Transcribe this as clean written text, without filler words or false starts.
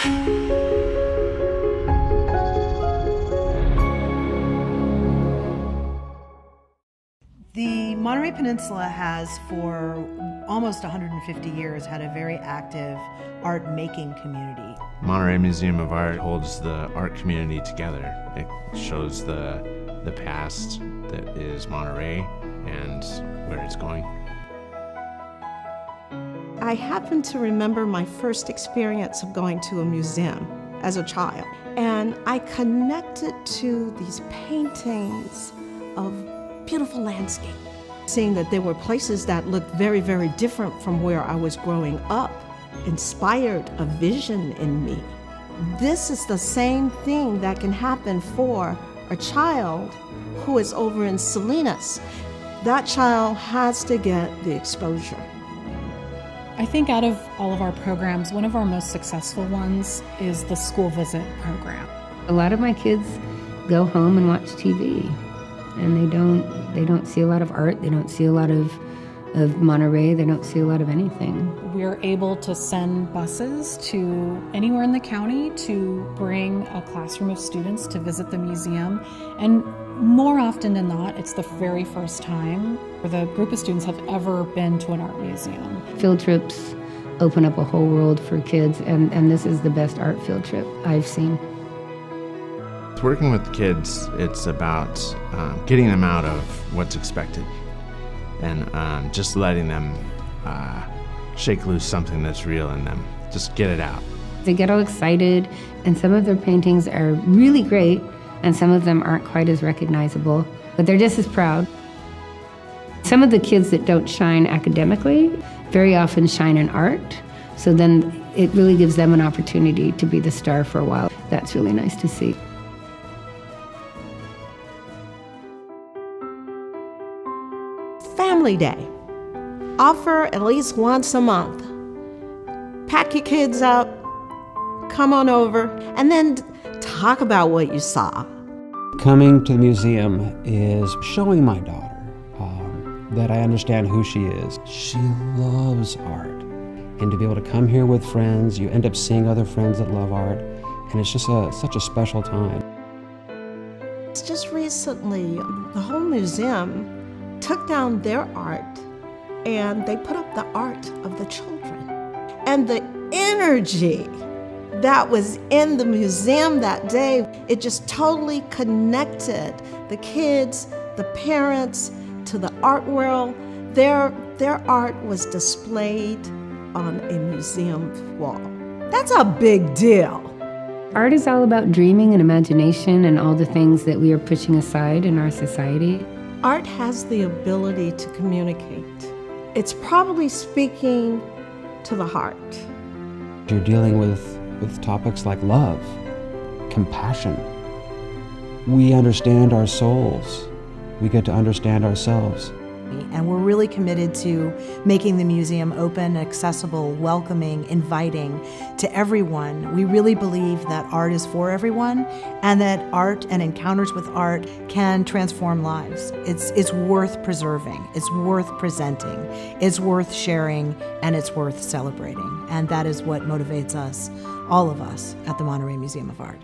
The Monterey Peninsula has, for almost 150 years, had a very active art-making community. Monterey Museum of Art holds the art community together. It shows the past that is Monterey and where it's going. I happen to remember my first experience of going to a museum as a child, and I connected to these paintings of beautiful landscape. Seeing that there were places that looked very, very different from where I was growing up inspired a vision in me. This is the same thing that can happen for a child who is over in Salinas. That child has to get the exposure. I think out of all of our programs, one of our most successful ones is the school visit program. A lot of my kids go home and watch TV, and they don't see a lot of art, they don't see a lot of Monterey, they don't see a lot of anything. We're able to send buses to anywhere in the county to bring a classroom of students to visit the museum, and more often than not, it's the very first time the group of students have ever been to an art museum. Field trips open up a whole world for kids, and this is the best art field trip I've seen. Working with kids, it's about getting them out of what's expected and just letting them shake loose something that's real in them. Just get it out. They get all excited, and some of their paintings are really great, and some of them aren't quite as recognizable, but they're just as proud. Some of the kids that don't shine academically very often shine in art, so then it really gives them an opportunity to be the star for a while. That's really nice to see. Family Day. Offer at least once a month. Pack your kids up, come on over, and then talk about what you saw. Coming to the museum is showing my daughter that I understand who she is. She loves art. And to be able to come here with friends, you end up seeing other friends that love art, and it's just such a special time. Just recently, the whole museum took down their art and they put up the art of the children. And the energy that was in the museum that day, it just totally connected the kids, the parents, to the art world. Their art was displayed on a museum wall. That's a big deal. Art is all about dreaming and imagination and all the things that we are pushing aside in our society. Art has the ability to communicate. It's probably speaking to the heart. You're dealing with topics like love, compassion. We understand our souls. We get to understand ourselves. And we're really committed to making the museum open, accessible, welcoming, inviting to everyone. We really believe that art is for everyone and that art and encounters with art can transform lives. It's worth preserving, it's worth presenting, it's worth sharing, and it's worth celebrating. And that is what motivates us, all of us, at the Monterey Museum of Art.